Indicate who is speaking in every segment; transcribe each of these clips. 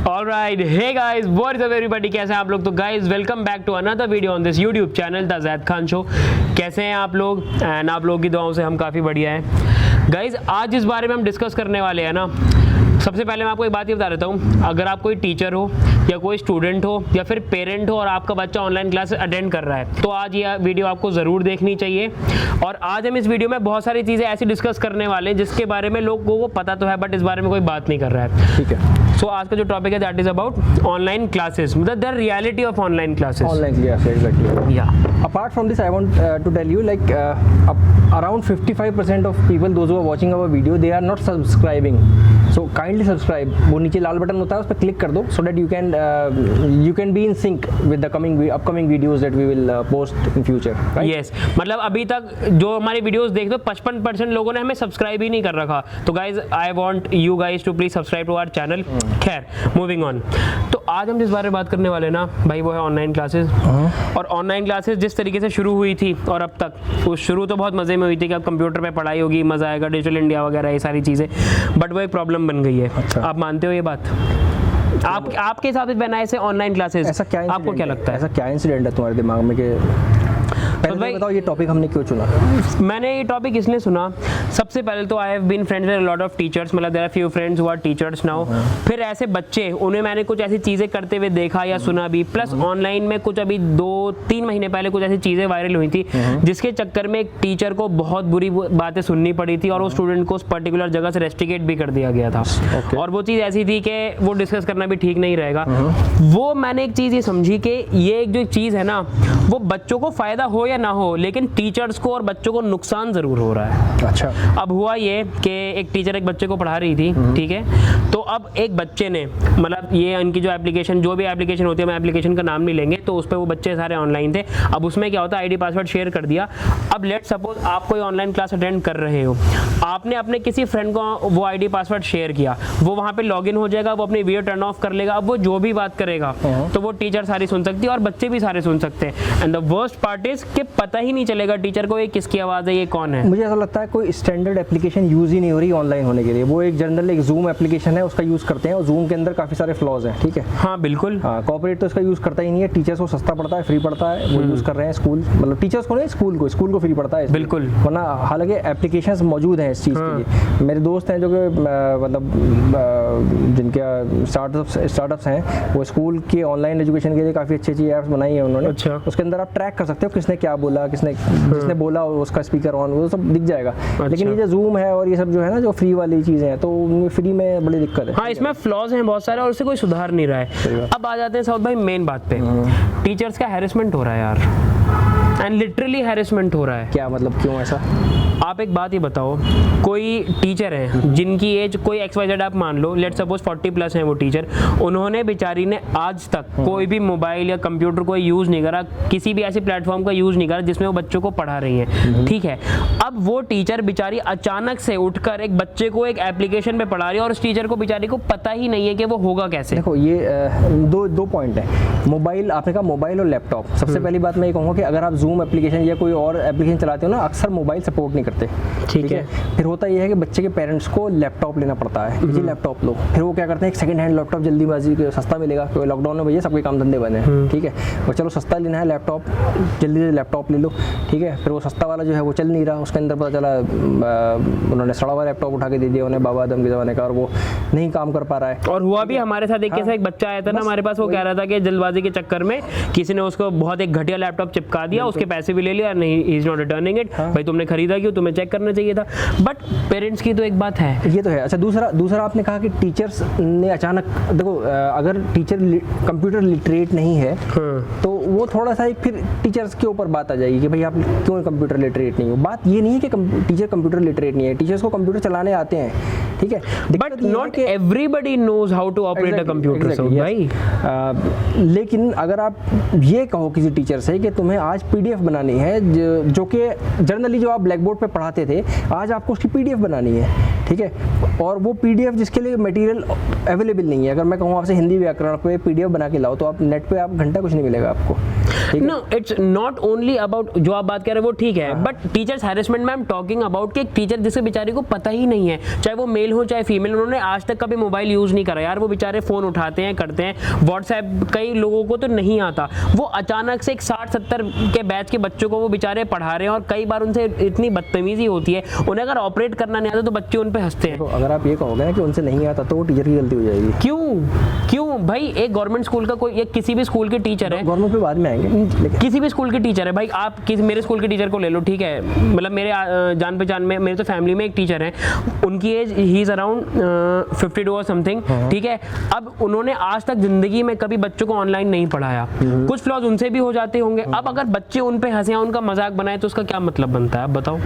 Speaker 1: Alright, hey guys, what is up everybody? कैसे हैं आप लोग? तो guys, welcome back to another video on this YouTube channel, The Zaid Khan Show। कैसे हैं आप लोग? एंड आप लोगों की दुआओं से हम काफ़ी बढ़िया हैं। गाइज, आज जिस बारे में हम डिस्कस करने वाले हैं ना, सबसे पहले मैं आपको एक बात ये बता देता हूँ। अगर आप कोई टीचर हो या कोई स्टूडेंट हो या फिर पेरेंट हो और आपका बच्चा ऑनलाइन क्लास अटेंड कर रहा है, तो आज ये वीडियो आपको ज़रूर देखनी चाहिए। और आज हम इस वीडियो में बहुत सारी चीज़ें ऐसी डिस्कस करने वाले हैं जिसके बारे में लोगों को पता तो है बट इस बारे में कोई बात नहीं कर रहा है। ठीक है, सो आज का जो टॉपिक है that is about online classes, मतलब the reality of online classes.
Speaker 2: Online classes, exactly.
Speaker 1: Yeah.
Speaker 2: Apart from this, I want to tell you, like, around 55% of people, those who are watching our video, they are not subscribing. So kindly subscribe. वो नीचे लाल button होता है, उस पर click कर दो, so that you can be in sync with the upcoming videos that we will post in future. Right?
Speaker 1: Yes. मतलब अभी तक जो हमारी वीडियोस देख दो 55% लोगों ने हमें सब्सक्राइब ही नहीं कर रखा। तो guys, I want you guys to please subscribe to our channel. खैर, मूविंग ऑन। तो आज हम जिस बारे में बात करने वाले ना भाई, वो है ऑनलाइन क्लासेस। और ऑनलाइन क्लासेस जिस तरीके से शुरू हुई थी और अब तक, वो शुरू तो बहुत मज़े में हुई थी कि अब कंप्यूटर पे पढ़ाई होगी, मज़ा आएगा, डिजिटल इंडिया वगैरह ये सारी चीज़ें, बट वो एक प्रॉब्लम बन गई है।
Speaker 2: अच्छा।
Speaker 1: आप मानते हो ये बात? आपके हिसाब से बनाए से ऑनलाइन क्लासेस,
Speaker 2: ऐसा क्या
Speaker 1: आपको क्या लगता है?
Speaker 2: ऐसा क्या इंसिडेंट है तुम्हारे दिमाग में कि पहले तो बताओ ये टॉपिक हमने क्यों चुना?
Speaker 1: मैंने ये टॉपिक इसलिए सुना, सबसे पहले तो I have been friends with a lot of teachers, मतलब there are few friends who are teachers now. फिर ऐसे बच्चे, उन्हें मैंने कुछ ऐसी चीज़ें करते हुए देखा या सुना भी, प्लस ऑनलाइन में कुछ अभी 2-3 महीने पहले कुछ ऐसी चीज़ें वायरल हुई थी जिसके चक्कर में एक टीचर को बहुत बुरी बातें सुननी पड़ी थी और उस स्टूडेंट को उस पर्टिकुलर जगह से रेस्ट्रिकेट भी कर दिया गया था। और वो चीज़ ऐसी थी कि वो डिस्कस करना भी ठीक नहीं रहेगा। वो मैंने एक चीज़ ये समझी कि ये एक जो चीज़ है ना, वो बच्चों को फ़ायदा हो या ना हो, लेकिन टीचर्स को और बच्चों को नुकसान ज़रूर हो रहा है।
Speaker 2: अच्छा।
Speaker 1: अब हुआ ये कि एक टीचर एक बच्चे को पढ़ा रही थी, ठीक है, तो अब एक बच्चे ने, मतलब ये उनकी जो एप्लीकेशन, जो भी एप्लीकेशन होती है, हम एप्लीकेशन का नाम नहीं लेंगे, तो उस पर वो बच्चे सारे ऑनलाइन थे। अब उसमें क्या होता है, आईडी पासवर्ड शेयर कर दिया। अब लेट सपोज आप कोई ऑनलाइन क्लास अटेंड कर रहे हो, आपने अपने किसी फ्रेंड को वो आईडी पासवर्ड शेयर किया, वो वहाँ पे लॉगिन हो जाएगा, वो अपनी वीडियो टर्न ऑफ कर लेगा। अब वो जो भी बात करेगा तो वो टीचर सारी सुन सकती है और बच्चे भी सारे सुन सकते हैं। And the worst part is कि पता ही नहीं चलेगा टीचर को ये किसकी आवाज़ है, ये कौन है।
Speaker 2: मुझे ऐसा लगता है कोई स्टैंडर्ड एप्लीकेशन यूज़ ही नहीं हो रही ऑनलाइन होने के लिए। वो एक जनरल एक जूम एप्लीकेशन है, उसका यूज़ करते हैं और जूम के अंदर काफ़ी सारे फ्लॉज हैं। ठीक है,
Speaker 1: हाँ बिल्कुल।
Speaker 2: हाँ, कॉर्पोरेट तो इसका यूज़ करता ही नहीं है। टीचर्स को सस्ता पड़ता है, फ्री पड़ता है, वो यूज़ कर रहे हैं। स्कूल, मतलब टीचर्स को नहीं, स्कूल को फ्री पड़ता है
Speaker 1: बिल्कुल,
Speaker 2: वरना हालांकि एप्लीकेशंस मौजूद हैं इस चीज़ के लिए। मेरे दोस्त हैं जो कि मतलब जिनके स्टार्टअप्स हैं, वो स्कूल के ऑनलाइन एजुकेशन के लिए काफ़ी अच्छी ऐप्स बनाई है उन्होंने।
Speaker 1: अच्छा।
Speaker 2: उसके अंदर आप ट्रैक कर सकते हो किसने क्या बोला, जिसने बोला उसका स्पीकर ऑन, वो सब दिख जाएगा। लेकिन ये जो जूम है और ये सब जो है ना, जो फ्री वाली चीज़ें हैं, तो उनमें फ्री में बड़ी दिक्कत है।
Speaker 1: हाँ, इसमें फ्लॉज हैं बहुत सारे और उससे कोई सुधार नहीं रहा है। अब आ जाते हैं साउथ भाई मेन बात पे। टीचर्स का हैरेसमेंट हो रहा है यार, एंड लिटरली हैरेसमेंट हो रहा है।
Speaker 2: क्या मतलब, क्यों ऐसा?
Speaker 1: आप एक बात ही बताओ, कोई टीचर है जिनकी एज कोई XYZ आप मान लो, लेट सपोज 40+ हैं वो टीचर, उन्होंने बेचारी ने आज तक कोई भी मोबाइल या कंप्यूटर को यूज़ नहीं करा, किसी भी ऐसी प्लेटफॉर्म का यूज़ नहीं करा जिसमें वो बच्चों को पढ़ा रही हैं। ठीक है, अब वो टीचर बेचारी अचानक से उठकर एक बच्चे को एक एप्लीकेशन पे पढ़ा रही है और उस टीचर को बेचारी को पता ही नहीं है कि वो होगा कैसे।
Speaker 2: देखो, ये दो पॉइंट है। मोबाइल, आपने कहा मोबाइल और लैपटॉप। सबसे पहली बात मैं ये कहूँगा कि अगर आप जूम एप्लीकेशन या कोई और एप्लीकेशन चलाते हो ना, अक्सर मोबाइल सपोर्ट नहीं करते।
Speaker 1: ठीक है,
Speaker 2: फिर होता यह है कि बच्चे के पेरेंट्स को लैपटॉप लेना पड़ता है, जी लैपटॉप लो। फिर वो क्या करते हैं, एक सेकंड हैंड लैपटॉप जल्दीबाजी, सस्ता मिलेगा, क्योंकि लॉकडाउन में भैया सबके काम धंधे बने हैं। ठीक है, और चलो सस्ता लेना है लैपटॉप, जल्दी से लैपटॉप ले लो। ठीक है, फिर वो सस्ता वाला जो है वो चल नहीं रहा, उसके अंदर पता चला उन्होंने सड़ा हुआ लैपटॉप उठा के दे दिया उन्हें, बाबा आदम के ज़माने का, और वो नहीं काम कर पा रहा है।
Speaker 1: और हुआ भी हमारे साथ। एक कैसा एक बच्चा आया था ना हमारे पास, वो कह रहा था कि जल्दबाजी के चक्कर में किसी ने उसको बहुत एक घटिया लैपटॉप चिपका दिया, उसके पैसे भी ले लिया, नहीं he is not returning it. भाई तुमने खरीदा क्यों, तुम्हें चेक करना चाहिए था। बट पेरेंट्स की तो एक बात है,
Speaker 2: ये तो है। अच्छा, दूसरा आपने कहा कि टीचर्स ने अचानक, देखो अगर टीचर कंप्यूटर लिटरेट नहीं है तो वो थोड़ा सा एक फिर टीचर्स के ऊपर बात आ जाएगी कि भाई आप क्यों कंप्यूटर लिटरेट नहीं हो। बात ये नहीं है कि टीचर कंप्यूटर लिटरेट नहीं है, टीचर्स को कंप्यूटर चलाने आते हैं। ठीक है,
Speaker 1: but not everybody knows how to operate a computer. So भाई,
Speaker 2: लेकिन अगर आप ये कहो किसी टीचर से कि तुम्हें आज PDF बनानी है, जो कि जनरली जो आप ब्लैक बोर्ड पे पढ़ाते थे, आज आपको उसकी PDF बनानी है, ठीक है, और वो PDF जिसके लिए मटेरियल अवेलेबल नहीं है, अगर मैं कहूँ आपसे हिंदी व्याकरण को PDF बना के लाओ तो आप नेट पे आप घंटा कुछ नहीं मिलेगा आपको, ठीक है।
Speaker 1: No, it's not only about जो आप बात कर रहे हैं वो ठीक है, बट टीचर्स हैरेसमेंट में आई एम टॉकिंग अबाउट कि एक टीचर जिसके बेचारे को पता ही नहीं है, चाहे वो मेल हो चाहे फीमेल, उन्होंने आज तक कभी मोबाइल यूज नहीं करा यार, वो बेचारे फोन उठाते हैं करते हैं, व्हाट्सएप कई लोगों को तो नहीं आता, वो अचानक से एक 60-70 के बैच के बच्चों को वो बेचारे पढ़ा रहे हैं और कई बार उनसे इतनी बदतमीजी होती है, उन्हें अगर ऑपरेट करना नहीं आता तो बच्चे उन पे हंसते हैं।
Speaker 2: तो अगर आप ये कहोगे ना कि उनसे नहीं आता तो वो टीचर की गलती हो जाएगी।
Speaker 1: क्यों भाई, एक गवर्नमेंट स्कूल का कोई एक किसी भी स्कूल के टीचर है,
Speaker 2: गवर्नमेंट पे बाद में आएंगे, लेकिन
Speaker 1: किसी भी स्कूल के टीचर है भाई, आप किसी मेरे स्कूल के टीचर को ले लो, ठीक है, मतलब मेरे जान पहचान में मेरे तो फैमिली में एक टीचर है, उनकी एज ही इज अराउंड 52 और समथिंग, ठीक है। अब उन्होंने आज तक जिंदगी में कभी बच्चों को ऑनलाइन नहीं पढ़ाया, कुछ फ्लॉज उनसे भी हो जाते होंगे, अब अगर बच्चे उन पे हंसे, उनका मजाक बनाए तो उसका क्या मतलब बनता है, आप बताओ।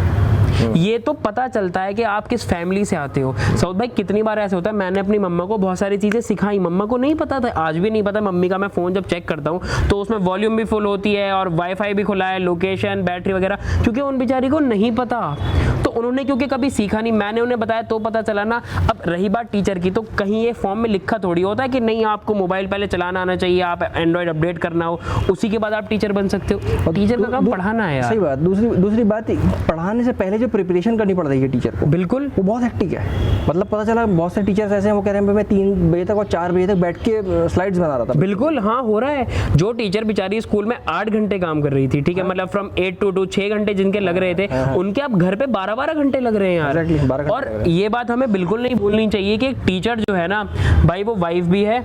Speaker 1: ये तो पता चलता है कि आप किस फैमिली से आते हो। साउथ भाई कितनी बार ऐसे होता है, मैंने अपनी मम्मा को बहुत सारी चीज़ें सिखाई, मम्मा को नहीं पता था, आज भी नहीं पता। मम्मी का मैं फ़ोन जब चेक करता हूँ तो उसमें वॉल्यूम भी फुल होती है और वाईफाई भी खुला है, लोकेशन, बैटरी वगैरह, क्योंकि उन बेचारी को नहीं पता, तो उन्होंने क्योंकि कभी सीखा नहीं, मैंने उन्हें बताया तो पता चला ना। अब रही बात टीचर की, तो कहीं ये फॉर्म में लिखा थोड़ी होता है कि नहीं आपको मोबाइल पहले चलाना आना चाहिए, आप एंड्रॉइड अपडेट करना हो, उसी के बाद आप टीचर बन सकते हो। और टीचर का काम पढ़ाना है यार।
Speaker 2: सही बात। दूसरी बात, पढ़ाने से पहले जो प्रिपरेशन करनी पड़ रही है टीचर को,
Speaker 1: बिल्कुल
Speaker 2: वो बहुत हेक्टिक है। मतलब पता चला बहुत से टीचर्स ऐसे हैं, वो कह रहे हैं मैं 3 बजे तक और 4 बजे तक बैठ के स्लाइड्स बना रहा था।
Speaker 1: बिल्कुल हाँ, हो रहा है। जो टीचर बेचारी स्कूल में 8 घंटे काम कर रही थी, ठीक है, मतलब फ्रॉम 8 to 2 6 घंटे जिनके लग रहे थे, उनके अब घर पे 12-12 घंटे लग रहे हैं यार।
Speaker 2: Exactly, 12 घंटे
Speaker 1: और ये बात हमें बिल्कुल नहीं भूलनी चाहिए कि एक टीचर जो है ना भाई, वो वाइफ भी है,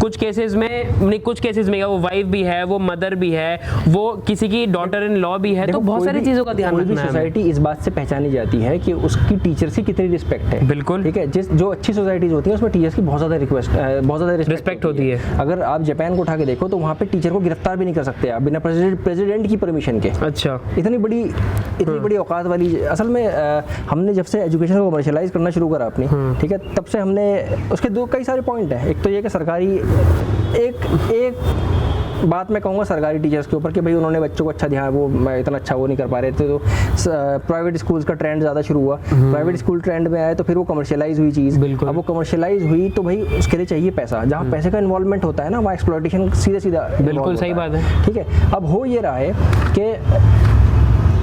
Speaker 1: कुछ केसेस में नहीं, कुछ केसेस में वो वाइफ भी है, वो मदर भी है, वो किसी की डॉटर इन लॉ भी है, तो बहुत सारी चीजों का ध्यान रखना है।
Speaker 2: सोसाइटी इस बात से पहचानी जाती है कि उसकी टीचर्स की कितनी रिस्पेक्ट है।
Speaker 1: बिल्कुल,
Speaker 2: ठीक है। जो अच्छी सोसाइटीज होती है उसमें टीचर्स की बहुत ज़्यादा रिस्पेक्ट होती है। अगर आप जापान को उठा के देखो तो वहाँ पे टीचर को गिरफ्तार भी नहीं कर सकते आप बिना प्रेसिडेंट की परमिशन के।
Speaker 1: अच्छा,
Speaker 2: इतनी बड़ी औकात वाली। असल में हमने जब से एजुकेशन को कमर्शियलाइज करना शुरू करा अपनी, ठीक है, तब से हमने उसके कई सारे पॉइंट हैं। एक तो ये कि सरकारी एक बात मैं कहूँगा सरकारी टीचर्स के ऊपर कि भाई उन्होंने बच्चों को अच्छा ध्यान, वो इतना अच्छा वो नहीं कर पा रहे थे, तो प्राइवेट स्कूल्स का ट्रेंड ज़्यादा शुरू हुआ। प्राइवेट स्कूल ट्रेंड में आए तो फिर वो कमर्शियलाइज हुई चीज़। अब वो कमर्शियलाइज हुई तो भाई उसके लिए चाहिए पैसा, जहाँ पैसे का इन्वॉल्वमेंट होता है ना, वहाँ एक्सप्लॉयटेशन सीधा
Speaker 1: बिल्कुल सही बात है।
Speaker 2: ठीक है। अब हो ये रहा है कि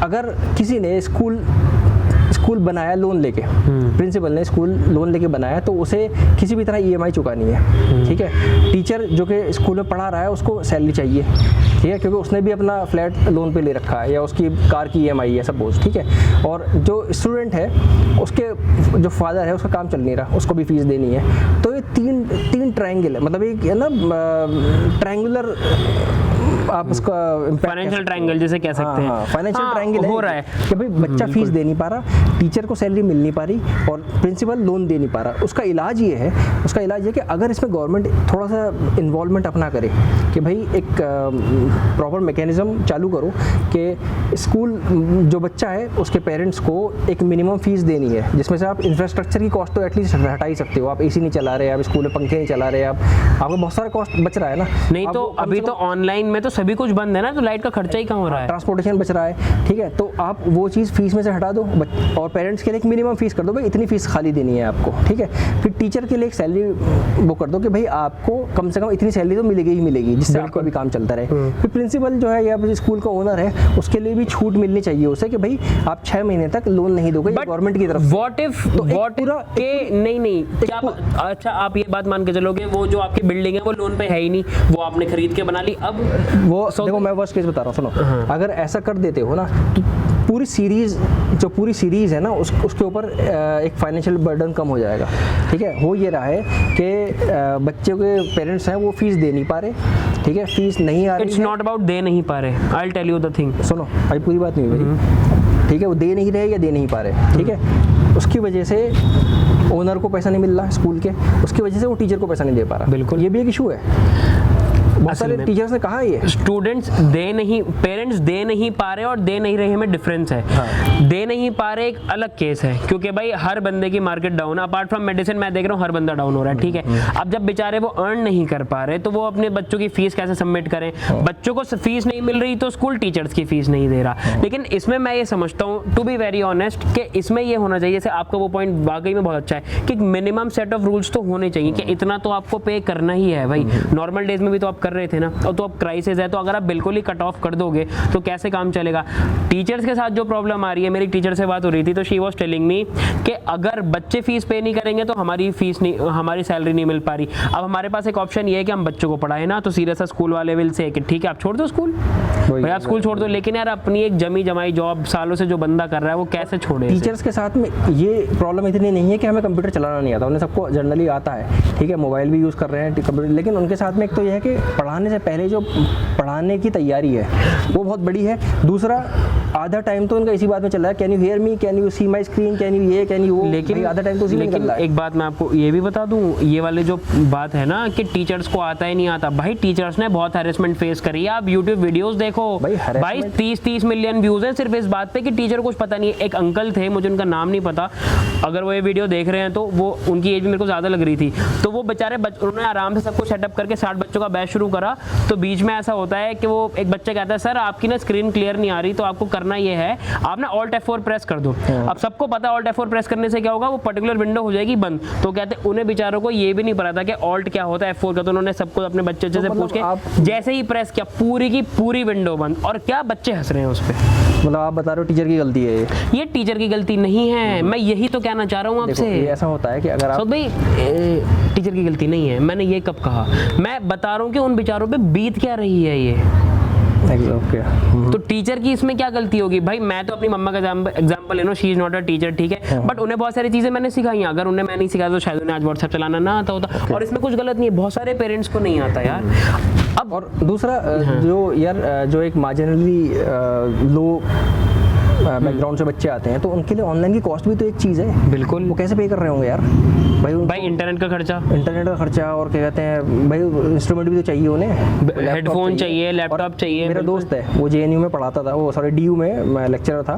Speaker 2: अगर किसी ने स्कूल बनाया लोन लेके, प्रिंसिपल ने स्कूल लोन लेके बनाया, तो उसे किसी भी तरह EMI चुकानी है। ठीक है। टीचर जो कि स्कूल में पढ़ा रहा है उसको सैलरी चाहिए, ठीक है, क्योंकि उसने भी अपना फ्लैट लोन पे ले रखा है या उसकी कार की EMI है सपोज, ठीक है। और जो स्टूडेंट है उसके जो फादर है उसका काम चल नहीं रहा, उसको भी फीस देनी है। तो ये तीन ट्रायंगल है, मतलब एक है ना ट्रायंगुलर, आप उसका
Speaker 1: फाइनेंशियल ट्रायंगल जैसे कह सकते हैं।
Speaker 2: फाइनेंशियल ट्रायंगल
Speaker 1: हो रहा है
Speaker 2: कि भाई बच्चा फीस दे नहीं पा रहा, टीचर को सैलरी मिल नहीं पा रही और प्रिंसिपल लोन दे नहीं पा रहा। उसका इलाज ये है कि अगर इसमें गवर्नमेंट थोड़ा सा इन्वॉल्वमेंट अपना करे कि भाई एक प्रॉपर मैकेनिज्म चालू करो कि स्कूल जो बच्चा है उसके पेरेंट्स को एक मिनिमम फीस देनी है, जिसमें से आप इंफ्रास्ट्रक्चर की कॉस्ट तो एटलीस्ट हटा ही सकते हो। आप AC नहीं चला रहे, आप स्कूल में पंखे नहीं चला रहे, आपको बहुत सारा कॉस्ट बच रहा है ना।
Speaker 1: नहीं तो अभी तो ऑनलाइन में तो सभी कुछ बंद है ना, तो लाइट का खर्चा ही कम हो रहा है,
Speaker 2: ट्रांसपोर्टेशन बच रहा है, ठीक है। तो आप वो चीज़ फीस में से हटा दो और पेरेंट्स के लिए एक मिनिमम फीस कर दो, भाई इतनी फीस खाली देनी है आपको, ठीक है। फिर टीचर के लिए एक सैलरी वो कर दो कि भाई आपको कम से कम इतनी सैलरी तो मिलेगी ही मिलेगी, जिससे आपका भी काम चलता रहे। फिर प्रिंसिपल जो है या फिर स्कूल का ओनर है उसके लिए भी छूट मिलनी चाहिए उसे कि भाई आप 6 महीने तक लोन नहीं दोगे गवर्नमेंट की तरफ।
Speaker 1: व्हाट इफ नहीं क्या, अच्छा आप ये बात मान के चलोगे वो जो आपकी बिल्डिंग है वो लोन पे है ही नहीं, वो आपने खरीद के बना ली। अब
Speaker 2: वो देखो मैं वर्स्ट केस बता रहा हूँ, सुनो, अगर ऐसा कर देते हो ना तो पूरी सीरीज है ना उसके ऊपर एक फाइनेंशियल बर्डन कम हो जाएगा, ठीक है। हो ये रहा है कि बच्चे के पेरेंट्स हैं वो फीस दे नहीं पा रहे, ठीक है, फीस नहीं आ रही।
Speaker 1: इट्स नॉट अबाउट दे नहीं पा रहे, I will tell you the thing.
Speaker 2: सुनो अभी पूरी बात नहीं मेरी, ठीक है, वो दे नहीं रहे या दे नहीं पा रहे, ठीक है। उसकी वजह से ओनर को पैसा नहीं मिल रहा स्कूल के, उसकी वजह से वो टीचर को पैसा नहीं दे पा रहा।
Speaker 1: बिल्कुल,
Speaker 2: ये भी एक इशू है। बहुत सारे टीचर्स ने कहा ये
Speaker 1: स्टूडेंट्स दे नहीं, पेरेंट्स दे नहीं पा रहे और दे नहीं रहे में डिफरेंस है।
Speaker 2: हाँ।
Speaker 1: दे नहीं पा रहे एक अलग केस है, क्योंकि भाई हर बंदे की मार्केट डाउन है। अपार्ट फ्रॉम मेडिसिन मैं देख रहा हूँ हर बंदा डाउन हो रहा है, ठीक है। अब जब बेचारे वो अर्न नहीं कर पा रहे तो वो अपने बच्चों की फीस कैसे सबमिट करें? बच्चों को फीस नहीं मिल रही तो स्कूल टीचर्स की फीस नहीं दे रहा। लेकिन इसमें मैं ये समझता हूँ, टू बी वेरी ऑनेस्ट, कि इसमें ये होना चाहिए, जैसे आपका वो पॉइंट वाकई में बहुत अच्छा है कि मिनिमम सेट ऑफ रूल्स तो होने चाहिए कि इतना तो आपको पे करना ही है भाई। नॉर्मल डेज में भी तो आप कर रहे थे ना, और तो अब क्राइसिस है, तो अगर आप बिल्कुल ही कट ऑफ कर दोगे तो कैसे काम चलेगा? टीचर्स के साथ जो प्रॉब्लम आ रही है, मेरी टीचर से बात हो रही थी तो शी वाज टेलिंग मी कि अगर बच्चे फीस पे नहीं करेंगे तो हमारी फीस नहीं, हमारी सैलरी नहीं मिल पा रही। अब हमारे पास एक ऑप्शन ये है कि हम बच्चों को पढ़ाएं ना, तो सीरियस स्कूल वाले विल से कि ठीक है आप छोड़ दो स्कूल, भाई आप स्कूल छोड़ दो, लेकिन यार अपनी एक जमी जमाई जॉब सालों से जो बंदा कर रहा है वो कैसे छोड़े?
Speaker 2: टीचर्स के साथ में ये प्रॉब्लम इतनी नहीं है कि हमें कंप्यूटर चलाना नहीं आता, उन्हें सबको जनरली आता है, ठीक है, मोबाइल भी यूज़ कर रहे हैं कंप्यूटर, लेकिन उनके साथ में एक तो यह है कि पढ़ाने से पहले जो पढ़ाने की तैयारी है वो बहुत बड़ी है। दूसरा, आधा टाइम तो उनका इसी बात में चल रहा है, can you hear me, can you see my screen, can you ये, कैन यू वो,
Speaker 1: लेकिन
Speaker 2: आधा टाइम तो उसी में निकल रहा है।
Speaker 1: एक बात मैं आपको ये भी बता दूं, ये वाले जो बात है ना कि टीचर्स को आता ही नहीं आता, भाई टीचर्स ने बहुत हैरेसमेंट फेस करी है। आप यूट्यूब वीडियोस देखो भाई 30 मिलियन व्यूज हैं सिर्फ इस बात पे कि टीचर कुछ पता नहीं है। एक अंकल थे, मुझे उनका नाम नहीं पता, अगर वो ये वीडियो देख रहे हैं तो वो, उनकी एज मेरे को ज़्यादा लग रही थी, तो वो बेचारे उन्होंने आराम से सब कुछ सेटअप करके 60 बच्चों का बैच शुरू करा। तो बीच में ऐसा होता है कि वो एक बच्चा कहता है सर आपकी ना स्क्रीन क्लियर नहीं आ रही, तो आपको करना ये है आप ना Alt F4 प्रेस कर दो। अब सबको पता है Alt F4 प्रेस करने से क्या होगा, वो पर्टिकुलर विंडो हो जाएगी बंद। तो कहते हैं उन्हें बेचारों को ये भी नहीं पता था कि Alt क्या होता है, F4 का, तो उन्होंने सबको अपने बच्चे से पूछ के जैसे ही प्रेस किया पूरी की पूरी विंडो बंद, और क्या बच्चे हंस रहे हैं उस पर।
Speaker 2: मतलब आप बता रहे हो टीचर की गलती है
Speaker 1: ये टीचर की गलती नहीं है, मैं यही तो कहना चाह रहा हूँ आपसे।
Speaker 2: ऐसा होता है कि अगर आप
Speaker 1: भाई टीचर की गलती नहीं है, मैंने ये कब कहा? मैं बता रहा हूँ कि उन बेचारों पे बीत क्या रही है ये। तो टीचर की इसमें क्या गलती होगी भाई? मैं तो अपनी मम्मा का एग्जांपल ले लो, she is not a teacher, ठीक है, बट उन्हें बहुत सारी चीजें मैंने सिखाई। अगर उन्हें मैं नहीं सिखाया तो शायद उन्हें आज व्हाट्सएप चलाना ना आता होता। और इसमें कुछ गलत नहीं है, बहुत सारे पेरेंट्स को नहीं आता यार। अब
Speaker 2: और दूसरा जो यार जो एक मार्जिनली लो बैकग्राउंड से बच्चे आते हैं तो उनके लिए ऑनलाइन की कॉस्ट भी तो एक चीज़ है।
Speaker 1: बिल्कुल,
Speaker 2: वो कैसे पे कर रहे होंगे यार भाई
Speaker 1: इंटरनेट का खर्चा
Speaker 2: और क्या कहते हैं भाई, इंस्ट्रूमेंट भी तो चाहिए उन्हें,
Speaker 1: हेडफोन चाहिए, लैपटॉप चाहिए।
Speaker 2: मेरा दोस्त है वो JNU में पढ़ाता था, वो सॉरी DU में मैं लेक्चरर था,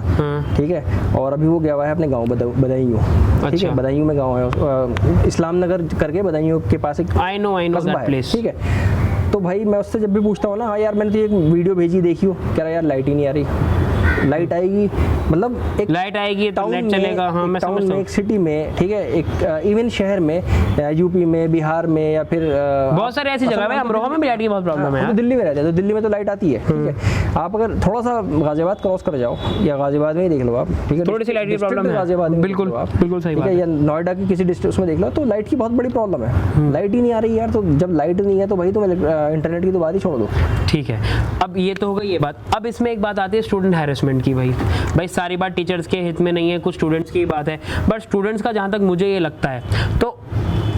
Speaker 2: ठीक है, और अभी वो गया हुआ है अपने गाँव बदायूं, ठीक है, बदायूं में गाँव है, इस्लाम नगर करके बदायूं के पास एक
Speaker 1: आई नो दैट प्लेस,
Speaker 2: ठीक है। तो भाई मैं उससे जब भी पूछता हूँ ना, हाँ यार मैंने तो एक वीडियो भेजी देखी हो, कह रहा यार लाइट ही नहीं आ रही। लाइट आएगी मतलब एक
Speaker 1: लाइट आएगी तो नेट चलेगा। हाँ मैं समझता हूँ।
Speaker 2: एक सिटी में, ठीक है, एक इवन शहर में, यूपी में, बिहार में, या फिर
Speaker 1: बहुत सारे ऐसी जगह है, अमरोहा में भी लाइट की बहुत प्रॉब्लम है।
Speaker 2: तो दिल्ली में रहते हैं तो दिल्ली में तो लाइट आती है, ठीक है। आप अगर थोड़ा सा गाजियाबाद क्रॉस कर जाओ, या गाजियाबाद में ही देख लो आप, ठीक है,
Speaker 1: थोड़ी सी लाइट की प्रॉब्लम है
Speaker 2: गाजियाबाद में,
Speaker 1: बिल्कुल बिल्कुल सही बात है।
Speaker 2: या नोएडा की किसी डिस्ट्रिक्ट में देख लो तो लाइट की बहुत बड़ी प्रॉब्लम है, लाइट ही नहीं आ रही यार। तो जब लाइट नहीं है तो भाई तुम इंटरनेट की तो बात ही छोड़ दो,
Speaker 1: ठीक है। अब ये तो हो गई ये बात। अब इसमें एक बात आती है स्टूडेंट हैरेसमेंट की। भाई सारी बात टीचर्स के हित में नहीं है, कुछ स्टूडेंट्स की बात है, बट स्टूडेंट्स का जहाँ तक मुझे ये लगता है तो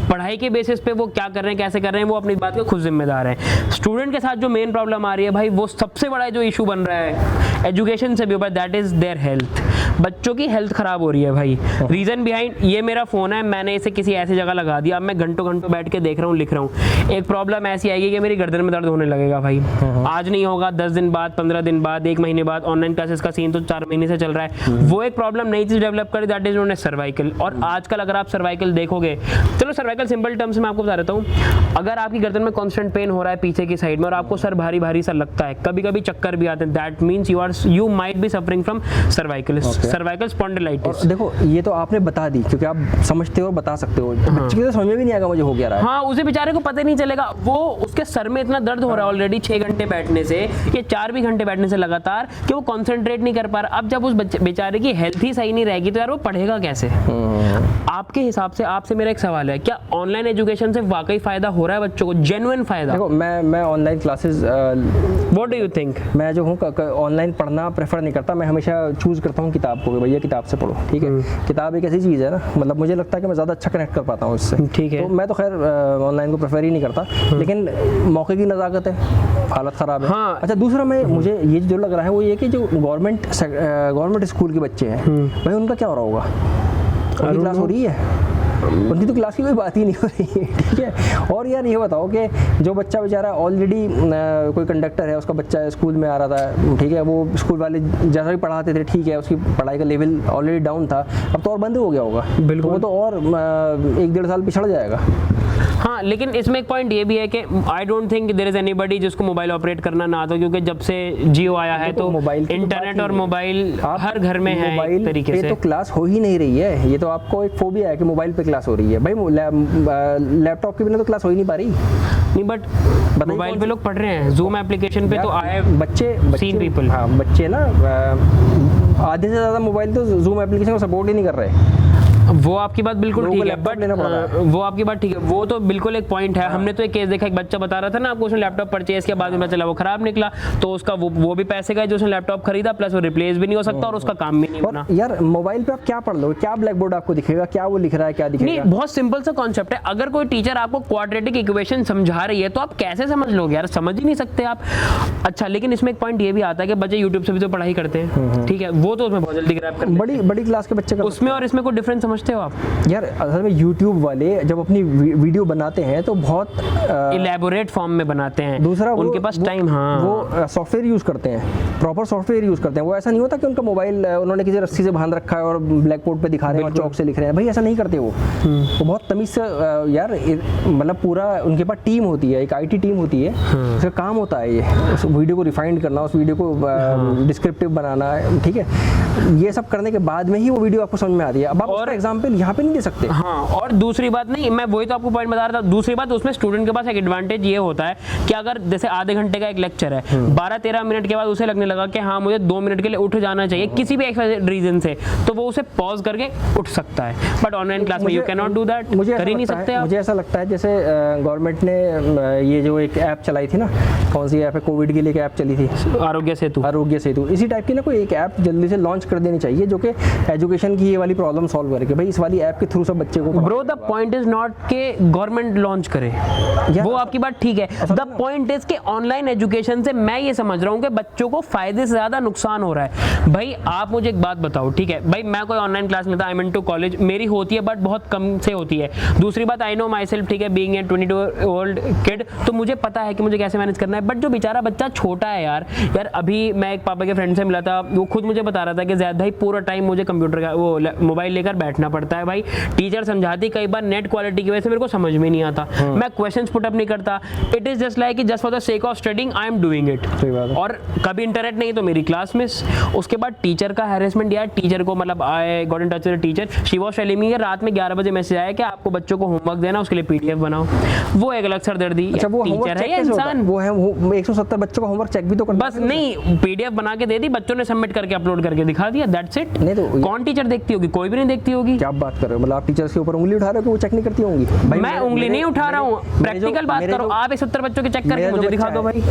Speaker 1: पढ़ाई के बेसिस पे वो क्या कर रहे हैं, कैसे कर रहे हैं, वो अपनी बात के खुद जिम्मेदार हैं। स्टूडेंट के साथ जो मेन प्रॉब्लम आ रही है भाई, वो सबसे बड़ा जो इशू बन रहा है एजुकेशन से भी ऊपर, दैट इज देयर हेल्थ। बच्चों की हेल्थ खराब हो रही है भाई। रीजन बिहाइंड, ये मेरा फोन है, मैंने इसे किसी ऐसी जगह लगा दिया, अब मैं घंटों घंटों बैठ के देख रहा हूँ, लिख रहा हूँ, एक प्रॉब्लम ऐसी आएगी कि मेरी गर्दन में दर्द होने लगेगा भाई। आज नहीं होगा, 10 दिन बाद, 15 दिन बाद, 1 महीने बाद। ऑनलाइन क्लासेस का सीन तो 4 महीने से चल रहा है। वो एक प्रॉब्लम नई चीज डेवलप कर, that is known as cervical. और आजकल अगर आप सर्वाइकल देखोगे, चलो सर्वाइकल सिंपल टर्म्स में आपको बता देता हूँ, अगर आपकी गर्दन में कांस्टेंट पेन हो रहा है पीछे की साइड में और आपको सर भारी भारी सा लगता है, कभी कभी चक्कर भी आते हैं, that means you might be suffering from cervical spondylitis.
Speaker 2: देखो ये तो आपने बता दी क्योंकि आप समझते हो और बता सकते हो, बच्चे को तो समझ में भी नहीं आएगा मुझे हो क्या रहा है।
Speaker 1: हाँ, उसे बेचारे को पता ही नहीं चलेगा, वो उसके सर में इतना दर्द हो रहा है ऑलरेडी 6 घंटे बैठने से, या 4 भी घंटे बैठने से लगातार, कि वो कॉन्सेंट्रेट नहीं कर पा रहा। अब जब उस बेचारे की हेल्थ ही सही नहीं रहेगी तो यार वो पढ़ेगा कैसे? आपके हिसाब से, आपसे मेरा एक सवाल है, क्या ऑनलाइन एजुकेशन से वाकई फायदा हो रहा है बच्चों को, जेन्युइन फायदा?
Speaker 2: देखो मैं online classes,
Speaker 1: what do you think?
Speaker 2: मैं जो हूँ ऑनलाइन पढ़ना प्रेफर नहीं करता, मैं हमेशा चूज करता हूँ किताब को, भैया किताब से पढ़ो, ठीक है। किताब एक ऐसी चीज़ है ना, मतलब मुझे लगता है कि मैं ज़्यादा अच्छा कनेक्ट कर पाता हूँ उससे, ठीक है। तो मैं तो खैर ऑनलाइन को प्रेफर ही नहीं करता, लेकिन मौके की नज़ाकत है, हालत ख़राब है।
Speaker 1: हाँ।
Speaker 2: अच्छा, दूसरा मुझे ये जो लग रहा है वो ये कि जो गवर्नमेंट स्कूल के बच्चे हैं भाई, उनका क्या हो रहा होगा? उनकी क्लास हो रही है उनकी तो क्लास की कोई बात ही नहीं हो रही है, ठीक है। और यार ये बताओ कि जो बच्चा बेचारा ऑलरेडी कोई कंडक्टर है, उसका बच्चा स्कूल में आ रहा था, ठीक है, वो स्कूल वाले जैसा भी पढ़ाते थे, ठीक है, उसकी पढ़ाई का लेवल ऑलरेडी डाउन था, अब तो और बंद हो गया होगा,
Speaker 1: बिल्कुल।
Speaker 2: तो वो तो और 1-1.5 साल पिछड़ जाएगा।
Speaker 1: हाँ, लेकिन इसमें एक पॉइंट ये भी है कि I don't think there is anybody जिसको मोबाइल ऑपरेट करना ना आता, क्योंकि जब से जियो आया है तो
Speaker 2: मोबाइल की तो
Speaker 1: इंटरनेट
Speaker 2: बात
Speaker 1: और
Speaker 2: ही नहीं।
Speaker 1: मोबाइल हर घर में है
Speaker 2: मोबाइल
Speaker 1: एक तरीके
Speaker 2: पे
Speaker 1: से।
Speaker 2: तो क्लास हो ही नहीं रही है, ये तो आपको एक फोबिया है कि मोबाइल पे क्लास हो रही है। भाई लैपटॉप के बिना तो क्लास हो ही नहीं पा रही।
Speaker 1: नहीं, बट मोबाइल पे लोग पढ़ रहे हैं, जूम एप्लीकेशन पे तो आए
Speaker 2: बच्चे
Speaker 1: seen people।
Speaker 2: हाँ, बच्चे ना आधे से ज़्यादा मोबाइल तो जूम एप्लीकेशन को सपोर्ट ही नहीं कर रहे।
Speaker 1: वो आपकी बात बिल्कुल
Speaker 2: लोगों
Speaker 1: ठीक
Speaker 2: को
Speaker 1: है,
Speaker 2: लैपटॉप
Speaker 1: बट
Speaker 2: लेना पड़ रहा है।
Speaker 1: वो आपकी बात ठीक है, वो तो बिल्कुल एक पॉइंट है। हमने तो एक केस देखा, एक बच्चा बता रहा था ना आपको, उसने लैपटॉप परचेज किया, बाद में पता चला वो खराब निकला, तो उसका वो भी पैसे का जो उसने लैपटॉप खरीदा, प्लस वो रिप्लेस भी नहीं हो सकता और उसका काम भी नहीं
Speaker 2: और
Speaker 1: बना।
Speaker 2: यार मोबाइल पे आप क्या पढ़ लोगे, क्या ब्लैक बोर्ड आपको दिखेगा, क्या वो लिख रहा है, क्या
Speaker 1: नहीं,
Speaker 2: दिखेगा?
Speaker 1: बहुत सिंपल सा कॉन्सेप्ट है। अगर कोई टीचर आपको क्वाड्रेटिक इक्वेशन समझा रही है तो आप कैसे समझ लोगे यार, समझ ही नहीं सकते आप। अच्छा, लेकिन इसमें एक पॉइंट ये भी आता है कि बच्चे यूट्यूब से भी तो पढ़ाई करते हैं, ठीक है, वो तो उसमें बहुत जल्दी ग्रैब करते हैं।
Speaker 2: बड़ी क्लास के बच्चे
Speaker 1: उसमें और इसमें कोई डिफरेंस समझते हो आप?
Speaker 2: यार असल में यूट्यूब वाले जब अपनी वीडियो बनाते हैं तो बहुत
Speaker 1: इलेबोरेट फॉर्म में बनाते हैं।
Speaker 2: दूसरा
Speaker 1: उनके पास टाइम, हाँ,
Speaker 2: वो सॉफ्टवेयर यूज करते हैं, प्रॉपर सॉफ्टवेयर यूज करते हैं। वो ऐसा नहीं होता कि उनका मोबाइल उन्होंने किसी रस्सी से बांध रखा है और ब्लैक बोर्ड पे दिखा रहे हैं और चौक से लिख रहे हैं। भाई ऐसा नहीं करते वो बहुत तमीज से यार, मतलब पूरा उनके पास टीम होती है, एक IT टीम होती है, उसका काम होता है ये उस वीडियो को रिफाइंड करना, उस वीडियो को डिस्क्रिप्टिव बनाना, ठीक है। ये सब करने के बाद में ही वो वीडियो आपको समझ में आती है। अब आप
Speaker 1: और
Speaker 2: उसका एग्जांपल यहाँ पे नहीं दे सकते।
Speaker 1: हाँ, और दूसरी बात, नहीं, मैं वही तो आपको पॉइंट बता रहा था। दूसरी बात, उसमें स्टूडेंट के पास एक एडवांटेज ये होता है कि अगर जैसे आधे घंटे का एक लेक्चर है, 12-13 मिनट के बाद उसे लगने लगा कि हाँ मुझे 2 मिनट के लिए उठ जाना चाहिए किसी भी रीजन से, तो वो उसे पॉज करके उठ सकता है। बट ऑनलाइन क्लास में you can not do that, कर ही नहीं सकते आप।
Speaker 2: मुझे ऐसा लगता है जैसे गवर्नमेंट ने ये जो एक ऐप चलाई थी ना, कौन सी ऐप है, कोविड के लिए एक ऐप चली थी,
Speaker 1: आरोग्य सेतु।
Speaker 2: इसी टाइप की ना कोई एक ऐप जल्दी से लॉन्च कर देनी चाहिए जो कि एजुकेशन की ये वाली प्रॉब्लम सॉल्व करे कि भाई इस वाली ऐप के थ्रू सब बच्चे को।
Speaker 1: Bro, the point is not के गवर्नमेंट लॉन्च करे, वो आपकी बात ठीक है। द पॉइंट इज के ऑनलाइन एजुकेशन से मैं ये समझ रहा हूँ कि बच्चों को फायदे से ज्यादा नुकसान हो रहा है। भाई आप मुझे एक बात बताओ, ठीक है भाई, मैं कोई ऑनलाइन क्लास लेता, आई एम इनटू कॉलेज, मेरी होती है बट बहुत कम से होती है। दूसरी बात, आई नो माई सेल्फ, ठीक है, बीइंग ए 22 ओल्ड किड, तो मुझे पता है कि मुझे कैसे मैनेज करना है। बट जो बेचारा बच्चा छोटा है यार अभी मैं एक पापा के फ्रेंड से मिला था, वो खुद मुझे बता रहा था कि ज़ैद भाई पूरा टाइम मुझे कंप्यूटर का वो मोबाइल लेकर बैठना पड़ता है। भाई टीचर समझाती, कई बार नेट क्वालिटी की वजह से मेरे को समझ में नहीं आता, मैं क्वेश्चंस पुट अप नहीं करता। It is just like just for the sake of studying I am doing it. और कभी इंटरनेट नहीं तो मेरी क्लास मिस। उसके बाद टीचर का हैरेसमेंट यार, टीचर को मतलब I got in touch with teacher, she was telling me रात में 11 बजे मैसेज आया कि आपको बच्चों को होमवर्क देना, उसके लिए PDF बनाओ। वो एक अलग सरदर्दी।
Speaker 2: अच्छा, वो
Speaker 1: टीचर है या इंसान?
Speaker 2: वो है 170 बच्चों का होमवर्क चेक भी तो करना
Speaker 1: बस नहीं, PDF बना के दे दी, बच्चों ने सबमिट करके अपलोड करके दिखा दिया, दैट्स इट।
Speaker 2: नहीं तो
Speaker 1: कौन टीचर देखती होगी? कोई भी नहीं देखती होगी।
Speaker 2: क्या बात कर रहे हो, मतलब आप टीचर्स के ऊपर उंगली उठा रहे हो कि वो चेक नहीं करती होंगी? भाई
Speaker 1: मैं उंगली नहीं उठा रहा हूँ, प्रैक्टिकल बात करो। आप 170 बच्चों के चेक करके मुझे दिखा दो भाई।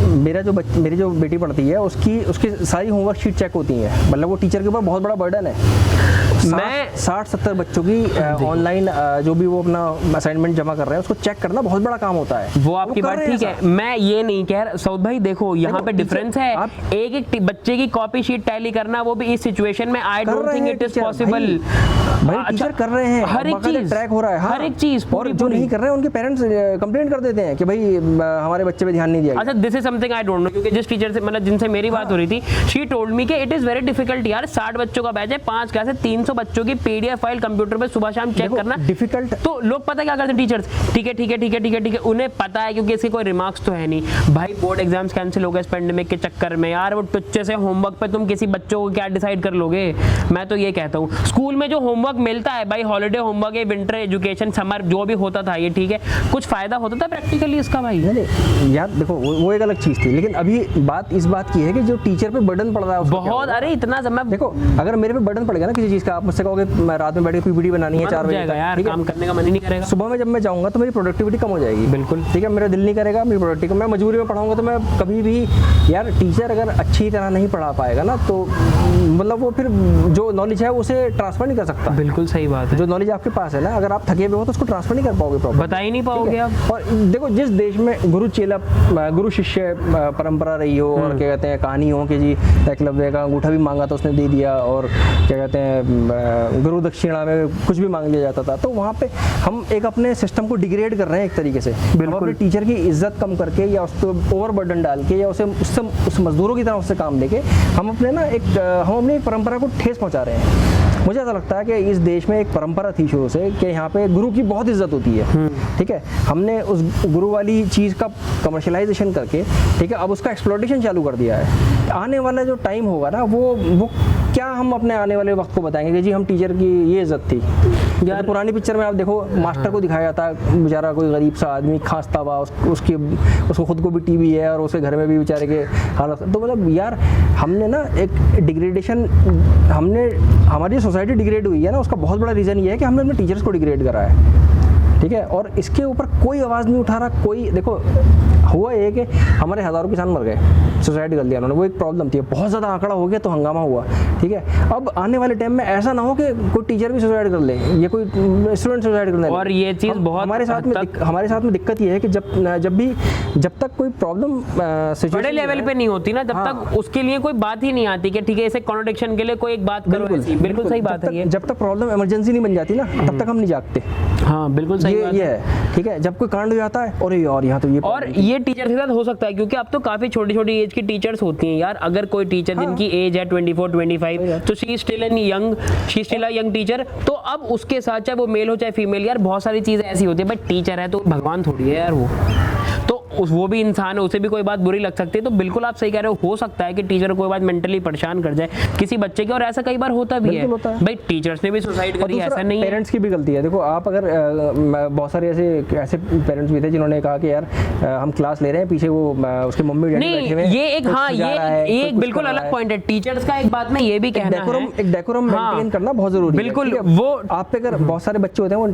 Speaker 2: मेरी जो बेटी पढ़ती है उसकी सारी होमवर्क शीट चेक होती है, मतलब वो टीचर के ऊपर बहुत बड़ा बर्डन है। मैं 60-70 बच्चों की ऑनलाइन जो भी वो अपना असाइनमेंट जमा कर रहे हैं उसको चेक करना बहुत बड़ा काम होता है।
Speaker 1: वो आपकी बात ठीक है, मैं ये नहीं कह रहा सऊद भाई, देखो यहाँ पे डिफरेंस है। एक एक बच्चे की कॉपी शीट टैली करना, वो भी इस सिचुएशन में, आई don't think it is possible.
Speaker 2: भाई टीचर कर रहे हैं,
Speaker 1: हर एक चीज
Speaker 2: ट्रैक हो रहा है,
Speaker 1: हर एक चीज।
Speaker 2: और जो नहीं कर रहे हैं उनके पेरेंट्स कंप्लेंट कर देते हैं कि भाई हमारे बच्चे पे ध्यान नहीं दिया।
Speaker 1: अच्छा, this is something I don't know, क्योंकि जिस टीचर से मतलब जिनसे मेरी बात हो रही थी, शी टोल्ड मी कि इट इज वेरी डिफिकल्ट यार, 60 बच्चों का बैच है, 5 क्लास है, 300 बच्चों की PDF फाइल कंप्यूटर पे सुबह शाम चेक करना
Speaker 2: डिफिकल्ट।
Speaker 1: तो लोग पता क्या करते हैं टीचर्स, ठीक है ठीक है ठीक है ठीक है ठीक है, उन्हें पता है क्योंकि इसके कोई रिमार्क्स तो है नहीं। भाई बोर्ड एग्जाम्स कैंसिल हो गए इस पेंडेमिक के चक्कर में यार, वो टुच्चे से होमवर्क पे तुम किसी बच्चों को क्या डिसाइड कर लोगे? मैं तो ये कहता हूँ स्कूल में जो होमवर्क मिलता है भाई, हॉलिडे होमवर्क है, विंटर एजुकेशन, समर जो भी होता था, ये ठीक है, कुछ फायदा होता था प्रैक्टिकली इसका भाई?
Speaker 2: नहीं यार देखो, वो एक अलग चीज थी, लेकिन अभी बात इस बात की है कि जो टीचर पे बर्डन पड़ रहा है बहुत।
Speaker 1: अरे इतना मैं
Speaker 2: देखो, अगर मेरे पे बर्डन पड़ गया ना किसी चीज का, आप मुझसे कहोगे रात में बैठ के PPT बनानी है 4 बजे
Speaker 1: यार, काम करने का मन ही नहीं करेगा।
Speaker 2: सुबह में जब मैं जाऊंगा तो मेरी प्रोडक्टिविटी कम हो जाएगी।
Speaker 1: बिल्कुल
Speaker 2: ठीक है, मेरा दिल नहीं करेगा मेरी प्रोडक्टिविटी, मैं मजबूरी में पढ़ाऊंगा तो मैं कभी भी यार, टीचर अगर अच्छी तरह नहीं पढ़ा पाएगा ना तो मतलब वो फिर जो नॉलेज है उसे ट्रांसफर नहीं कर सकता।
Speaker 1: बिल्कुल सही बात है।
Speaker 2: जो नॉलेज आपके पास है ना, अगर आप थके हुए हो तो उसको ट्रांसफर नहीं कर पाओगे प्रॉपर,
Speaker 1: बता ही नहीं पाओगे आप।
Speaker 2: और देखो, जिस देश में गुरु शिष्य परंपरा रही हो और क्या कहते हैं कहानी हो कि जी एकलव्य का अंगूठा भी मांगा तो उसने दे दिया, और क्या कहते हैं गुरु दक्षिणा में कुछ भी मांग लिया जाता था। तो वहाँ पे हम एक अपने सिस्टम को डिग्रेड कर रहे हैं एक तरीके से। हम अपने टीचर की इज्जत कम करके या उसको ओवर बर्डन डाल के या उस मजदूरों की तरह उससे काम लेके हम अपनी एक परंपरा को ठेस पहुँचा रहे हैं। मुझे ऐसा लगता है कि इस देश में एक परंपरा थी शुरू से कि यहाँ पे गुरु की बहुत इज्जत होती है, ठीक है। हमने उस गुरु वाली चीज़ का कमर्शलाइजेशन करके, ठीक है, अब उसका एक्सप्लॉयटेशन चालू कर दिया है। आने वाला जो टाइम होगा ना वो क्या हम अपने आने वाले वक्त को बताएंगे कि जी हम टीचर की ये इज्जत थी। यार पुरानी पिक्चर में आप देखो मास्टर को दिखाया जाता है, बेचारा कोई गरीब सा आदमी खांसता हुआ, उसको खुद को भी टीबी है और उसके घर में भी बेचारे के हालत। तो मतलब यार हमने ना एक डिग्रेडेशन, हमारी सोसाइटी डिग्रेड हुई है ना, उसका बहुत बड़ा रीज़न ये है कि हमने अपने टीचर्स को डिग्रेड करा है, ठीक है। और इसके ऊपर कोई आवाज़ नहीं उठा रहा कोई। देखो हुआ ये कि हमारे हज़ारों किसान मर गए, सुसाइड कर लिया उन्होंने, वो एक प्रॉब्लम थी। बहुत ज़्यादा आंकड़ा हो गया तो हंगामा हुआ, ठीक है। अब आने वाले टाइम में ऐसा ना हो कि कोई टीचर भी सुसाइड कर ले या कोई स्टूडेंट सुसाइड कर ले।
Speaker 1: और ये चीज़ बहुत
Speaker 2: हमारे साथ में दिक्कत ये है कि जब तक कोई प्रॉब्लम
Speaker 1: बड़े लेवल पे नहीं होती ना, जब तक उसके लिए कोई बात ही नहीं आती कि ठीक है इसे कॉन्ट्रडिक्शन के लिए कोई एक बात करो। बिल्कुल सही बात है ये।
Speaker 2: जब तक प्रॉब्लम इमरजेंसी नहीं बन जाती ना, तब तक हम नहीं जागते।
Speaker 1: हाँ बिल्कुल सही बात
Speaker 2: ये है, ठीक है। जब कोई कांड हो जाता है और यहाँ तो
Speaker 1: ये टीचर के साथ हो सकता है, क्योंकि अब तो काफी छोटी छोटी एज की टीचर्स होती हैं यार। अगर कोई टीचर जिनकी एज है 24-25 तो she still a young teacher, तो अब उसके साथ चाहे वो मेल हो चाहे फीमेल, यार बहुत सारी चीजें ऐसी होती है। बट टीचर है तो भगवान थोड़ी है यार, वो भी इंसान है, उसे भी कोई बात बुरी लग सकती है। तो बिल्कुल आप सही कह रहे हो सकता है कि टीचर को कोई बात मेंटली परेशान कर जाए किसी बच्चे के, और ऐसा कई बार होता भी है। भाई टीचर्स ने भी सुसाइड करी, ऐसा नहीं है।
Speaker 2: पेरेंट्स की भी गलती है। देखो आप अगर बहुत सारे ऐसे पेरेंट्स भी थे जिन्होंने कहा कि यार हम क्लास ले रहे हैं, पीछे वो उसके मम्मी डैडी बैठे हुए हैं।
Speaker 1: ये एक बिल्कुल अलग पॉइंट है। टीचर्स का एक बात में ये भी कहना है,
Speaker 2: एक डेकोरम मेंटेन करना बहुत जरूरी है।
Speaker 1: बिल्कुल वो
Speaker 2: आप पे अगर बहुत सारे बच्चे होते हैं वो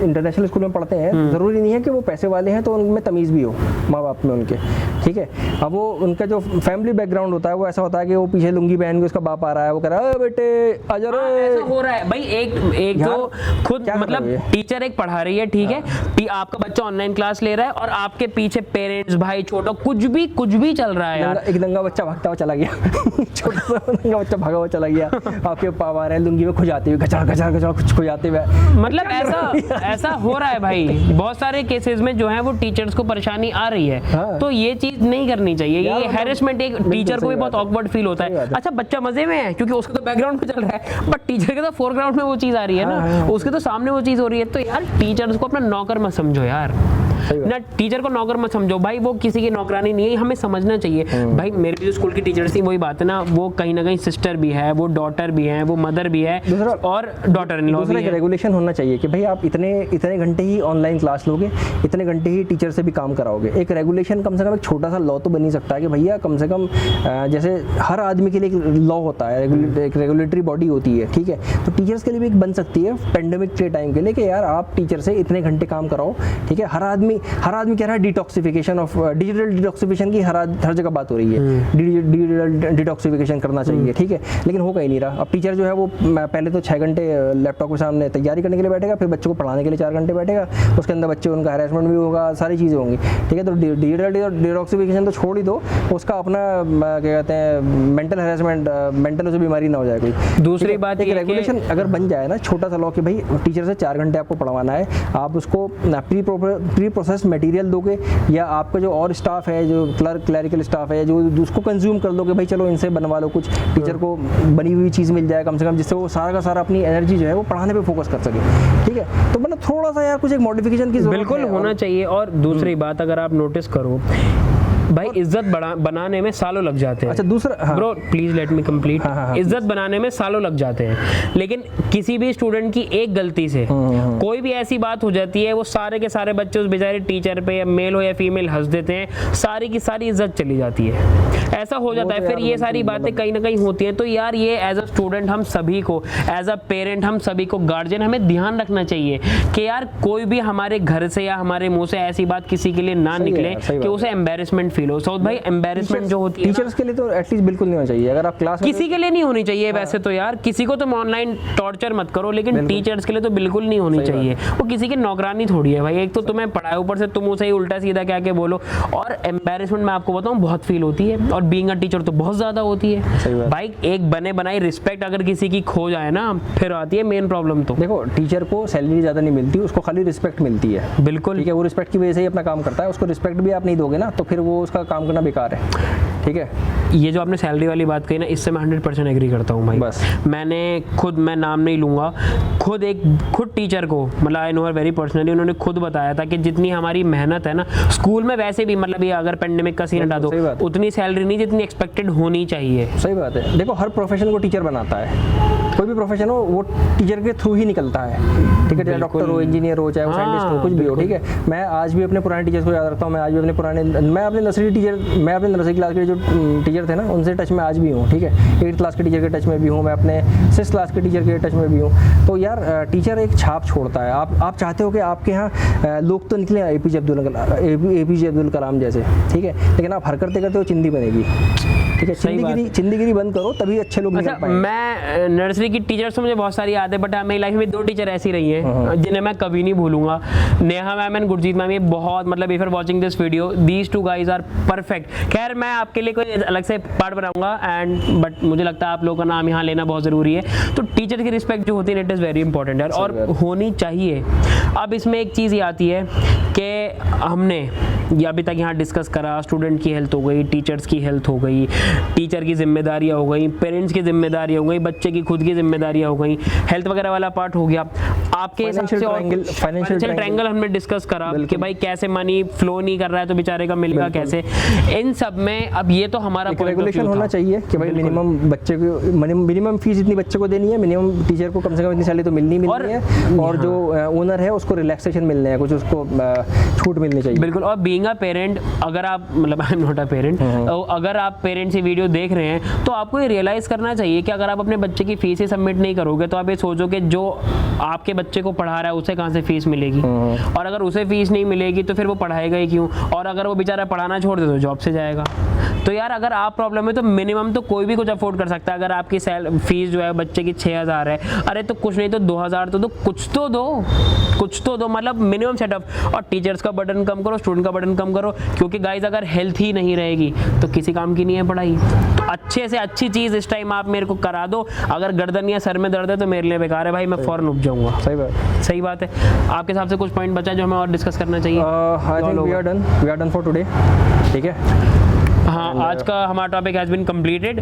Speaker 2: इंटरनेशनल स्कूल में पढ़ते हैं, जरूरी नहीं है कि वो पैसे वाले हैं तो उनमें तमीज भी हो माँ बाप में उनके, ठीक है। अब वो उनका जो फैमिली बैकग्राउंड होता है वो ऐसा होता है कि वो पीछे लुंगी पहन के उसका बाप आ रहा है, वो कह रहा है बेटे आ जा रे।
Speaker 1: ऐसा हो रहा है भाई। एक जो खुद मतलब टीचर एक पढ़ा रही है, ठीक है, आपका बच्चा ऑनलाइन क्लास ले रहा है और आपके पीछे पेरेंट्स भाई छोटा कुछ भी चल रहा है यार।
Speaker 2: एक दंगा बच्चा भागता हुआ चला गया छोटा सा दंगा बच्चा भागा हुआ चला गया, आपके पापा आ रहे हैं लुंगी में खुजाते हुए, गचड़ कुछ खुजाते हुए।
Speaker 1: मतलब ऐसा हो रहा है भाई। बहुत सारे केसेस में जो है वो टीचर्स को परेशानी आ रही है। तो ये चीज नहीं करनी चाहिए। ये हैरेसमेंट एक टीचर को भी बहुत ऑकवर्ड फील होता है। अच्छा बच्चा मजे में है क्योंकि उसका तो बैकग्राउंड में चल रहा है, बट टीचर के तो फोरग्राउंड में वो चीज आ रही है ना, उसके तो सामने वो चीज हो रही है। तो यार टीचर्स को अपना नौकर मत समझो यार, ना टीचर को नौकर मत समझो भाई, वो किसी की नौकरानी नहीं है, हमें समझना चाहिए। भाई मेरे भी जो स्कूल की टीचर्स थी वही बात है ना, वो कहीं ना कहीं सिस्टर भी है, वो डॉटर भी है, वो मदर भी है और डॉटर इन लॉ भी है।
Speaker 2: रेगुलेशन होना चाहिए कि भाई आप इतने घंटे ही ऑनलाइन क्लास लोगे, इतने घंटे ही टीचर से भी काम कराओगे। एक रेगुलेशन कम से कम एक छोटा सा लॉ तो बन ही सकता है कि भैया कम से कम जैसे हर आदमी के लिए एक लॉ होता है, एक रेगुलेटरी बॉडी होती है, ठीक है। तो टीचर्स के लिए भी एक बन सकती है पेंडेमिक के टाइम के लिए कि यार आप टीचर से इतने घंटे काम कराओ, ठीक है। हर आदमी कह रहा है डिटॉक्सिफिकेशन ऑफ डिजिटल डिटॉक्सिफिकेशन की हर जगह बात हो रही है, डिजिटल डिटॉक्सिफिकेशन करना चाहिए, ठीक है। लेकिन हो कहीं नहीं रहा। अब टीचर जो है वो पहले तो 6 घंटे लैपटॉप के सामने तैयारी करने के लिए बैठेगा, फिर बच्चों को पढ़ाने के लिए 4 घंटे बैठेगा, उसके अंदर बच्चे उनका हैरेसमेंट भी होगा, सारी चीज़ें होंगी, ठीक है। तो डिजिटल डिटॉक्सिफिकेशन तो छोड़ ही दो, उसका अपना क्या कहते हैं मेंटल हैरेसमेंट, मेंटल उसे बीमारी ना हो जाए कोई।
Speaker 1: दूसरी बात
Speaker 2: एक रेगुलेशन अगर बन जाए ना, छोटा सा लॉ कि भाई टीचर से 4 घंटे आपको पढ़वाना है, आप उसको प्री प्रोसेस मटेरियल दोगे या आपका जो और स्टाफ है, जो क्लरिकल स्टाफ है, जो उसको कंज्यूम कर दोगे, भाई चलो इनसे बनवा लो कुछ, टीचर को बनी हुई चीज़ मिल जाए कम से कम, जिससे वो सारा का सारा अपनी एनर्जी जो है वो पढ़ाने पे फोकस कर सके, ठीक है। तो मतलब थोड़ा सा यार कुछ एक मॉडिफिकेशन की जरूरत
Speaker 1: बिल्कुल होना चाहिए। और दूसरी बात अगर आप नोटिस करो भाई, इज्जत बनाने में सालों लग जाते हैं।
Speaker 2: अच्छा दूसरा
Speaker 1: bro please let me complete. इज्जत बनाने में सालों लग जाते हैं, लेकिन किसी भी स्टूडेंट की एक गलती से कोई भी ऐसी बात हो जाती है, वो सारे के सारे बच्चे उस बेचारे टीचर पे, या मेल हो या फीमेल, हंस देते हैं, सारी की सारी इज्जत चली जाती है। ऐसा हो जाता है। फिर ये सारी बातें कहीं ना कहीं होती हैं। तो यार ये एज अ स्टूडेंट हम सभी को, एज अ पेरेंट हम सभी को, गार्जियन, हमें ध्यान रखना चाहिए कि यार कोई भी हमारे घर से या हमारे मुंह से ऐसी बात किसी के लिए ना निकले कि उसे एम्बेरसमेंट फील हो। सऊद भाई एम्बेरसमेंट जो होती है
Speaker 2: टीचर्स के लिए तो एटलीस्ट बिल्कुल नहीं होना चाहिए। अगर आप क्लास
Speaker 1: किसी के लिए नहीं होनी चाहिए वैसे तो यार, किसी को तुम ऑनलाइन टॉर्चर मत करो, लेकिन टीचर्स के लिए तो बिल्कुल नहीं होनी चाहिए। वो किसी की नौकरानी थोड़ी है भाई, एक तो तुम्हें पढ़ाए ऊपर से तुम उसे ही उल्टा सीधा क्या के बोलो। और एम्बेरसमेंट मैं आपको बताऊं बहुत फील होती है, और बीइंग अ टीचर तो बहुत ज्यादा होती है भाई। एक बने बनाई रिस्पेक्ट अगर किसी की खो जाए ना, फिर आती है मेन प्रॉब्लम। तो
Speaker 2: देखो टीचर को सैलरी ज़्यादा नहीं मिलती, उसको खाली रिस्पेक्ट मिलती है।
Speaker 1: बिल्कुल
Speaker 2: ठीक है, वो रिस्पेक्ट की वजह से ही अपना काम करता है। उसको रिस्पेक्ट भी आप नहीं दोगे ना तो फिर वो उसका काम करना बेकार है। ठीक है,
Speaker 1: ये जो आपने सैलरी वाली बात कही ना, इससे मैं 100% एग्री करता हूँ भाई।
Speaker 2: बस
Speaker 1: मैंने खुद, मैं नाम नहीं लूँगा, खुद टीचर को मतलब I know her very personally, उन्होंने खुद बताया था कि जितनी हमारी मेहनत है ना स्कूल में, वैसे भी मतलब ये अगर पेंडेमिक का सीन हटा दो, उतनी सैलरी नहीं जितनी एक्सपेक्टेड होनी चाहिए।
Speaker 2: सही बात है। देखो हर प्रोफेशन को टीचर बनाता है, कोई भी प्रोफेशन हो वो टीचर के थ्रू ही निकलता है। ठीक है, चाहे डॉक्टर हो, इंजीनियर हो, चाहे वो साइंटिस्ट हो, कुछ भी हो। ठीक है, मैं आज भी अपने पुराने टीचर्स को याद रखता हूँ। मैं आज भी मैं अपने नर्सरी क्लास के जो टीचर थे ना उनसे टच में आज भी हूँ। ठीक है, 8th क्लास के टीचर के टच में भी हूँ, मैं अपने 6th क्लास के टीचर के टच में भी हूँ। तो यार टीचर एक छाप छोड़ता है। आप चाहते हो कि आपके यहाँ लोग तो निकले एपीजे अब्दुल कलाम जैसे, ठीक है, लेकिन आप हर करते करते वो चिंदी बनेगी। ठीक है, चिंदीगिरी बंद करो तभी अच्छे लोग निकल पाएंगे।
Speaker 1: मैं नर्सरी की टीचर्स तो मुझे बहुत सारी याद है, बट मेरी लाइफ में 2 टीचर ऐसी रही हैं जिन्हें मैं कभी नहीं भूलूंगा। Neha ma'am and Gurjeet ma'am, ये बहुत मतलब if you are watching this video, these 2 guys are perfect. खैर मैं आपके लिए कोई अलग से पार्ट बनाऊंगा बट मुझे लगता है आप लोगों का नाम यहाँ लेना बहुत ज़रूरी है। तो टीचर की रिस्पेक्ट जो होती है इट इज़ वेरी इंपॉर्टेंट यार, और होनी चाहिए। अब इसमें एक चीज़ ये आती है कि हमने ये अभी तक यहाँ डिस्कस करा, स्टूडेंट की हेल्थ हो गई, टीचर्स की हेल्थ हो गई, टीचर की जिम्मेदारियाँ हो गई, पेरेंट्स की जिम्मेदारियाँ हो गई, बच्चे की खुद की जिम्मेदारियाँ हो गई, हेल्थ वगैरह वाला पार्ट हो गया। आपके हिसाब से फाइनेंशियल ट्रायंगल हमने डिस्कस करा कि भाई कैसे मनी फ्लो नहीं कर रहा है तो बेचारे का मिलेगा कैसे। इन सब में अब ये तो हमारा
Speaker 2: रेगुलेशन होना चाहिए कि भाई मिनिमम बच्चे को मिनिमम फीस इतनी बच्चे को देनी है, मिनिमम टीचर को कम से कम इतनी सैलरी तो मिलनी है, और जो ओनर है उसको रिलैक्सेशन मिलने हैं, कुछ उसको छूट मिलनी चाहिए।
Speaker 1: बिल्कुल। और बीइंग अ पेरेंट, अगर आप मतलब I am not a parent, अगर आप पेरेंट्स ये वीडियो देख रहे हैं तो आपको ये रियलाइज़ करना चाहिए कि अगर आप अपने बच्चे की फीस ही सबमिट नहीं करोगे तो आप ये सोचो कि जो आपके बच्चे को पढ़ा रहा है उसे कहाँ से फीस मिलेगी, और अगर उसे फीस नहीं मिलेगी तो फिर वो पढ़ाएगा ही क्यों, और अगर वो बेचारा पढ़ाना छोड़ दे तो जॉब से जाएगा। तो यार अगर आप प्रॉब्लम है तो मिनिमम तो कोई भी कुछ अफोर्ड कर सकता है। अगर आपकी फीस जो है बच्चे की 6,000 है, अरे तो कुछ नहीं तो 2,000 तो दो, कुछ तो दो मतलब मिनिमम सेटअप। और टीचर्स का बर्डन कम करो, स्टूडेंट का बर्डन कम करो, क्योंकि गाइज अगर हेल्थ ही नहीं रहेगी तो किसी काम की नहीं है पढ़ाई। तो अच्छे से अच्छी चीज़ इस टाइम आप मेरे को करा दो। अगर गर्दन या सर में दर्द है तो मेरे लिए बेकार है भाई, मैं फौरन उठ जाऊंगा। सही बात है। आपके हिसाब से कुछ पॉइंट बचा जो हमें और डिस्कस करना चाहिए?
Speaker 2: I think we are done for today. ठीक है,
Speaker 1: हाँ, आज का हमारा टॉपिक हैज़ बीन कंप्लीटेड।